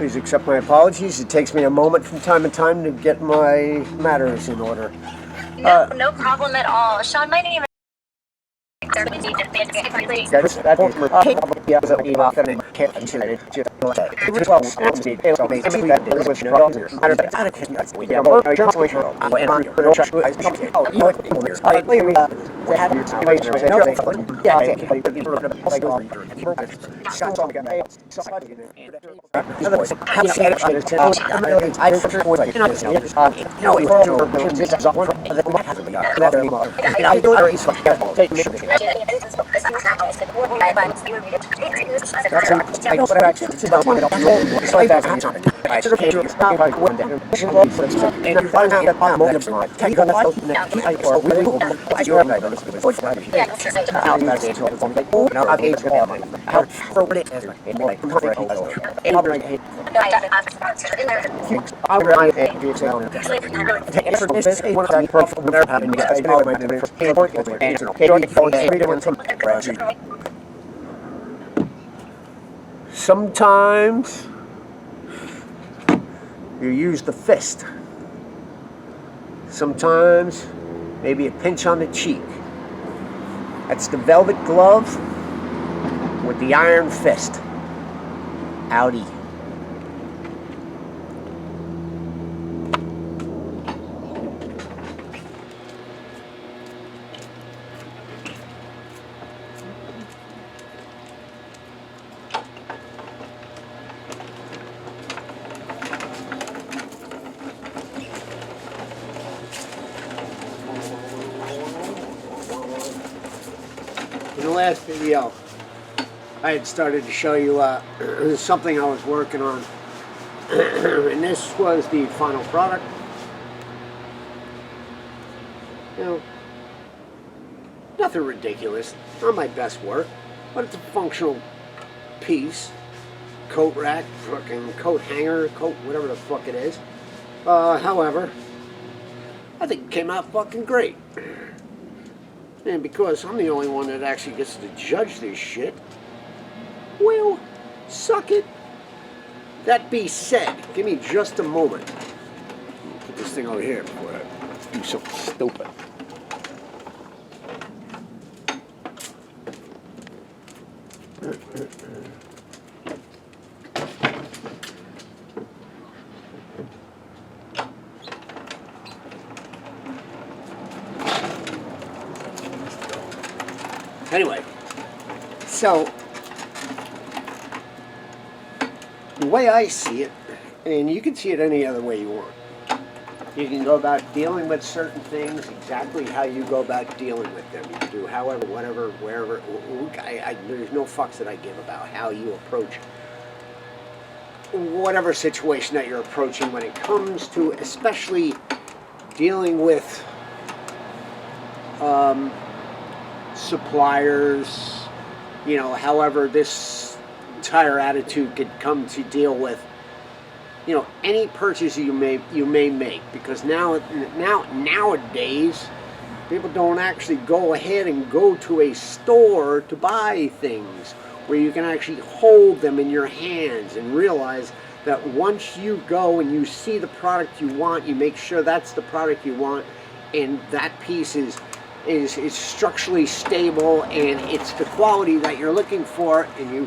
Please accept my apologies. It takes me a moment from time to time to get my matters in order. No problem at all. Sean, my name is... Sometimes you use the fist. Sometimes maybe a pinch on the cheek. That's the velvet glove with the iron fist. Audi. In the last video, I had started to show you something I was working on, and this was the final product. You know, nothing ridiculous, not my best work, but it's a functional piece. Coat rack, fucking coat hanger, coat whatever the fuck it is. However, I think it came out fucking great. And because I'm the only one that actually gets to judge this shit, well, suck it. That being said, give me just a moment. Put this thing over here before I do something stupid. Anyway, so the way I see it, and you can see it any other way you want. You can go about dealing with certain things exactly how you go about dealing with them. You can do however, whatever, wherever. There's no fucks that I give about how you approach whatever situation that you're approaching when it comes to especially dealing with suppliers, you know, however this entire attitude could come to deal with, you know, any purchase you may make, because nowadays people don't actually go ahead and go to a store to buy things where you can actually hold them in your hands and realize that once you go and you see the product you want, you make sure that's the product you want, and that piece is structurally stable and it's the quality that you're looking for, and you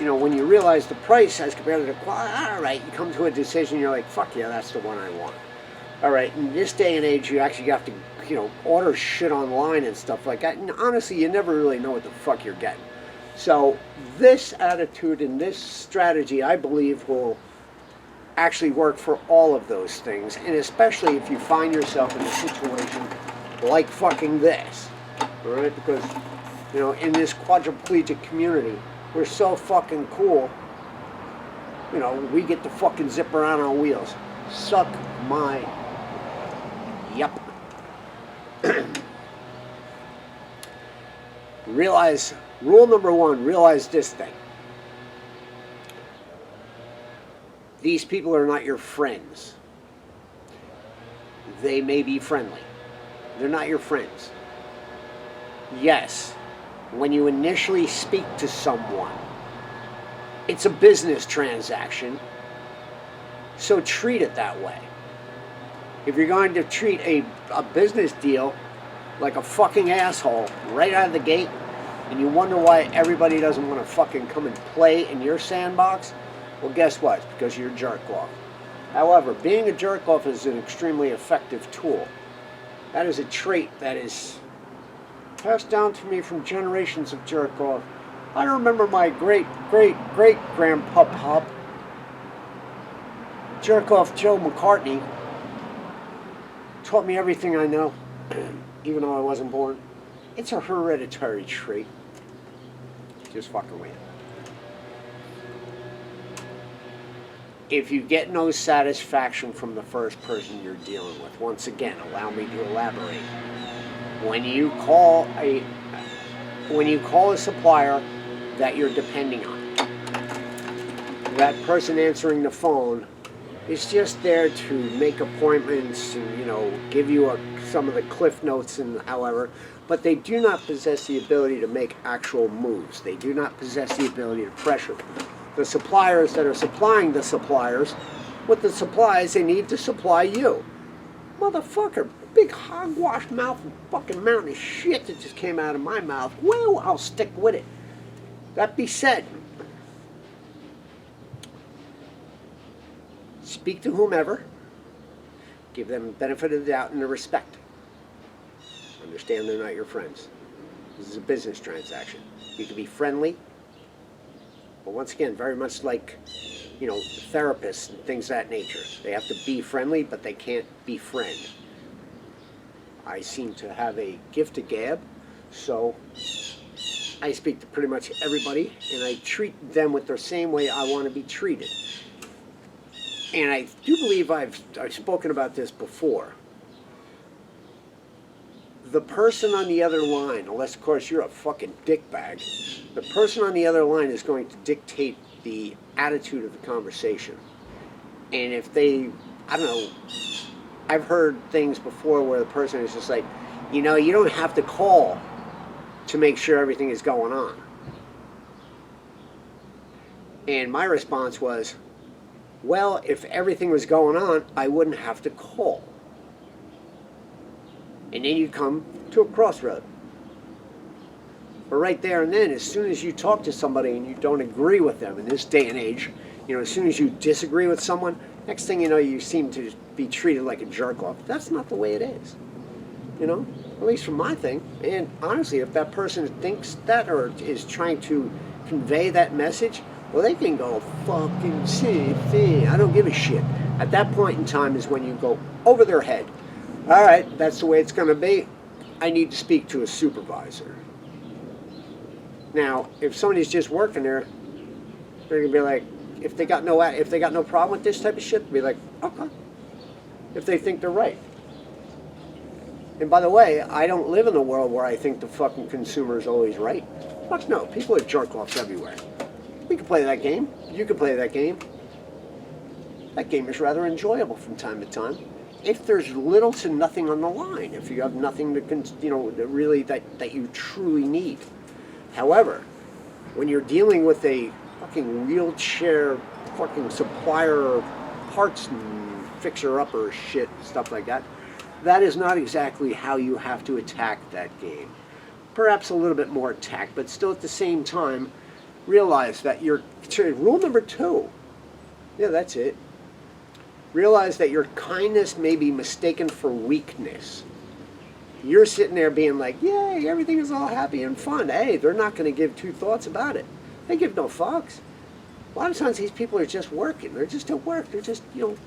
know, when you realize the price as compared to the quality, alright, you come to a decision, you're like, fuck yeah, that's the one I want. Alright, in this day and age, you actually have to, you know, order shit online and stuff like that, and honestly, you never really know what the fuck you're getting. So, this attitude and this strategy, I believe, will actually work for all of those things, and especially if you find yourself in a situation like fucking this, alright, because, you know, in this quadriplegic community, we're so fucking cool, you know, we get to fucking zip around on wheels. Suck my... Yep. Realize, rule number one, realize this thing. These people are not your friends. They may be friendly. They're not your friends. Yes, when you initially speak to someone, it's a business transaction, So treat it that way. If you're going to treat a business deal like a fucking asshole right out of the gate, and you wonder why everybody doesn't want to fucking come and play in your sandbox, well, guess what? It's because you're a jerk off. However, being a jerk off is an extremely effective tool. That is a trait that is passed down to me from generations of jerk off. I remember my great grandpa, jerk off Joe McCartney, taught me everything I know, even though I wasn't born. It's a hereditary trait. Just fucking with it. If you get no satisfaction from the first person you're dealing with, once again, allow me to elaborate. When you call a supplier that you're depending on, that person answering the phone is just there to make appointments and, give you some of the cliff notes and however, but they do not possess the ability to make actual moves. They do not possess the ability to pressure the suppliers that are supplying the suppliers with the supplies they need to supply you. Motherfucker, big hogwash mouth fucking mountain of shit that just came out of my mouth. Well, I'll stick with it. That be said, speak to whomever, give them the benefit of the doubt and the respect. Understand they're not your friends. This is a business transaction. You can be friendly, but once again, very much like, therapists and things of that nature. They have to be friendly, but they can't befriend. I seem to have a gift of gab, so I speak to pretty much everybody, and I treat them with the same way I want to be treated. And I do believe I've spoken about this before. The person on the other line, unless of course you're a fucking dickbag, the person on the other line is going to dictate the attitude of the conversation. And if they, I don't know, I've heard things before where the person is just like, you don't have to call to make sure everything is going on. And my response was, well, if everything was going on, I wouldn't have to call. And then you come to a crossroad. But right there and then, as soon as you talk to somebody and you don't agree with them in this day and age, as soon as you disagree with someone, next thing you know, you seem to be treated like a jerk off. That's not the way it is. At least from my thing. And honestly, if that person thinks that or is trying to convey that message, well, they can go fucking see. I don't give a shit. At that point in time is when you go over their head. All right, that's the way it's going to be. I need to speak to a supervisor. Now, if somebody's just working there, they're going to be like, if they got no problem with this type of shit, they'll be like, okay. If they think they're right. And by the way, I don't live in a world where I think the fucking consumer is always right. Fuck no, people are jerk-offs everywhere. We can play that game. You can play that game. That game is rather enjoyable from time to time. If there's little to nothing on the line, if you have nothing to, really that you truly need. However, when you're dealing with a fucking wheelchair fucking supplier parts and fixer-upper shit, stuff like that, that is not exactly how you have to attack that game. Perhaps a little bit more attack, but still at the same time, realize that rule number 2, yeah, that's it. Realize that your kindness may be mistaken for weakness. You're sitting there being like, yay, everything is all happy and fun. Hey, they're not going to give two thoughts about it. They give no fucks. A lot of times these people are just working. They're just at work. They're just,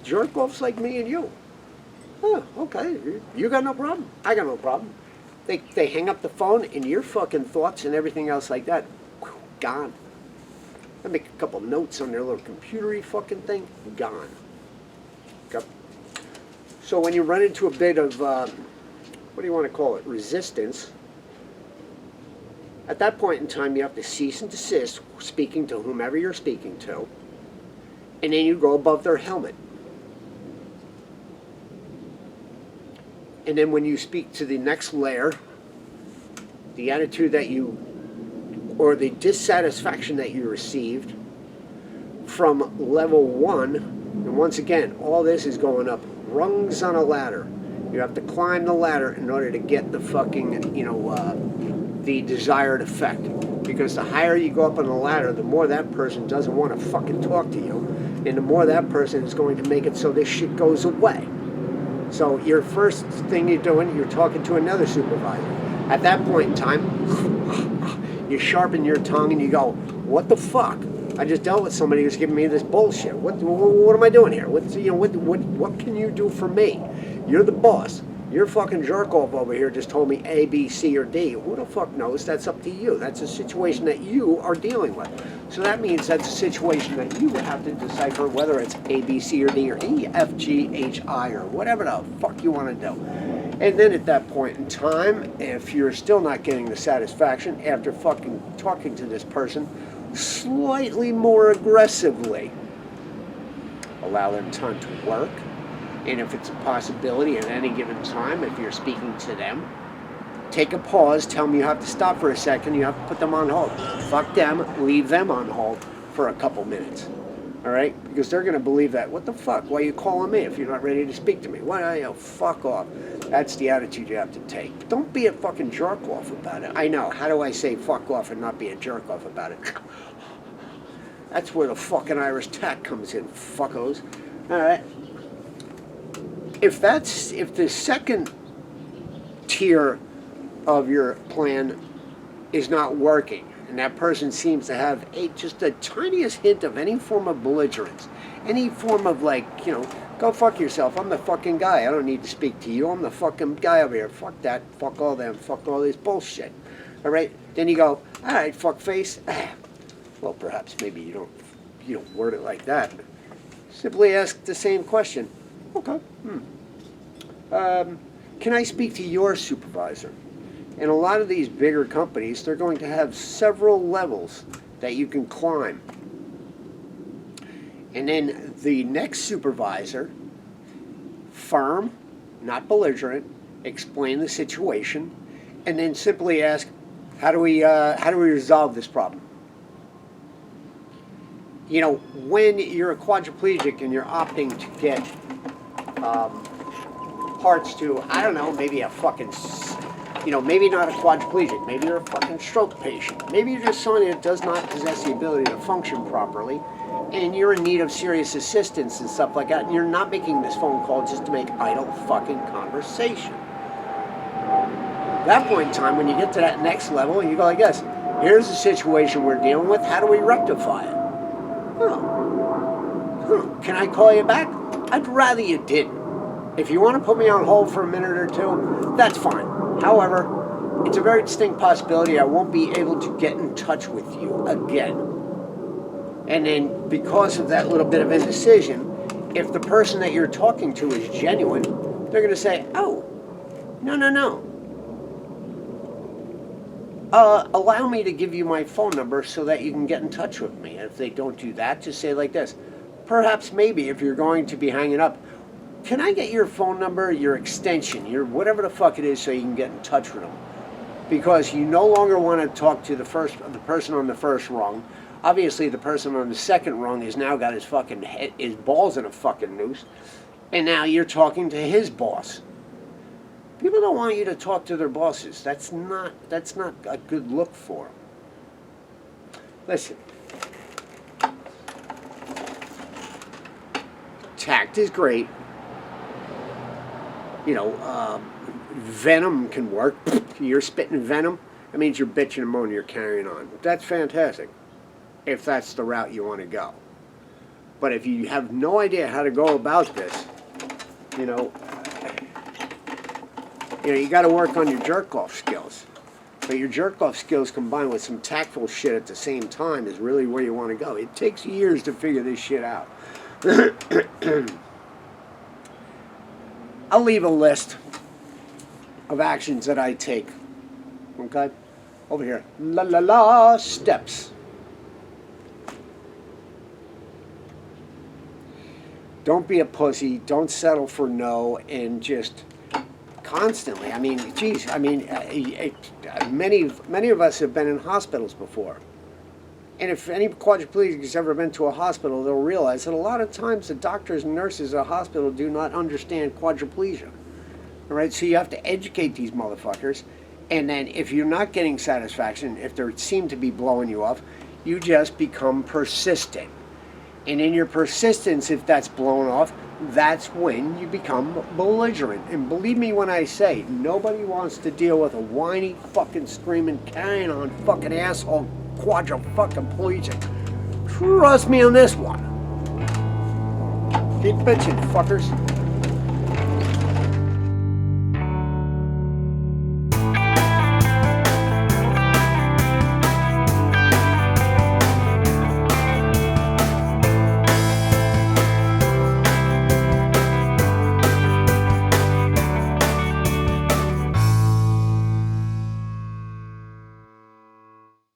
jerk-offs like me and you. Oh, okay. You got no problem. I got no problem. They hang up the phone and your fucking thoughts and everything else like that, gone. They make a couple notes on their little computery fucking thing, gone. Okay. So when you run into a bit of, what do you want to call it, resistance, at that point in time you have to cease and desist speaking to whomever you're speaking to, and then you go above their helmet. And then when you speak to the next layer, the attitude that or the dissatisfaction that you received from level 1 And once again, all this is going up rungs on a ladder. You have to climb the ladder in order to get the fucking, the desired effect. Because the higher you go up on the ladder, the more that person doesn't want to fucking talk to you. And the more that person is going to make it so this shit goes away. So your first thing you're doing, you're talking to another supervisor. At that point in time, you sharpen your tongue and you go, what the fuck? I just dealt with somebody who's giving me this bullshit. What am I doing here? What can you do for me? You're the boss. Your fucking jerk off over here just told me A, B, C, or D. Who the fuck knows? That's up to you. That's a situation that you are dealing with. So that means that's a situation that you have to decipher whether it's A, B, C, or D, or E, F, G, H, I, or whatever the fuck you want to do. And then at that point in time, if you're still not getting the satisfaction after fucking talking to this person slightly more aggressively, allow them time to work. And if it's a possibility at any given time, if you're speaking to them, take a pause, tell them you have to stop for a second, you have to put them on hold. Fuck them, leave them on hold for a couple minutes. All right? Because they're going to believe that. What the fuck? Why are you calling me if you're not ready to speak to me? Why are you? Fuck off. That's the attitude you have to take. Don't be a fucking jerk off about it. I know. How do I say fuck off and not be a jerk off about it? That's where the fucking Irish tack comes in, fuckos. All right? If the second tier of your plan is not working, and that person seems to have just the tiniest hint of any form of belligerence, any form of go fuck yourself, I'm the fucking guy, I don't need to speak to you, I'm the fucking guy over here, fuck that, fuck all them, fuck all this bullshit, all right? Then you go, all right, fuck face. Well, perhaps maybe you don't word it like that. Simply ask the same question. Okay. Can I speak to your supervisor? And a lot of these bigger companies, they're going to have several levels that you can climb. And then the next supervisor, firm, not belligerent, explain the situation, and then simply ask, how do we resolve this problem? When you're a quadriplegic and you're opting to get parts to, I don't know, maybe a fucking, maybe not a quadriplegic, maybe you're a fucking stroke patient, maybe you're just somebody that does not possess the ability to function properly, and you're in need of serious assistance and stuff like that, and you're not making this phone call just to make idle fucking conversation. At that point in time, when you get to that next level, you go like this, here's the situation we're dealing with, how do we rectify it? Can I call you back? I'd rather you didn't. If you want to put me on hold for a minute or two, that's fine. However, it's a very distinct possibility I won't be able to get in touch with you again. And then because of that little bit of indecision, if the person that you're talking to is genuine, they're going to say, oh, no. Allow me to give you my phone number so that you can get in touch with me. And if they don't do that, just say like this. Perhaps maybe if you're going to be hanging up, can I get your phone number, your extension, your whatever the fuck it is so you can get in touch with them? Because you no longer want to talk to the person on the first rung. Obviously the person on the second rung has now got his balls in a fucking noose. And now you're talking to his boss. People don't want you to talk to their bosses. That's not a good look for them. Listen. Tact is great. Venom can work. You're spitting venom. That means you're bitching and moaning, you're carrying on. That's fantastic. If that's the route you want to go. But if you have no idea how to go about this, you got to work on your jerk-off skills. But your jerk-off skills combined with some tactful shit at the same time is really where you want to go. It takes years to figure this shit out. I'll leave a list of actions that I take. Okay? Over here. Steps. Don't be a pussy. Don't settle for no. And just constantly. Many of us have been in hospitals before. And if any quadriplegic has ever been to a hospital, they'll realize that a lot of times the doctors and nurses at a hospital do not understand quadriplegia. All right, so you have to educate these motherfuckers. And then if you're not getting satisfaction, if they seem to be blowing you off, you just become persistent. And in your persistence, if that's blown off, that's when you become belligerent. And believe me when I say, nobody wants to deal with a whiny, fucking screaming, carrying on fucking asshole fucking plegic. Trust me on this one. Keep bitching, fuckers.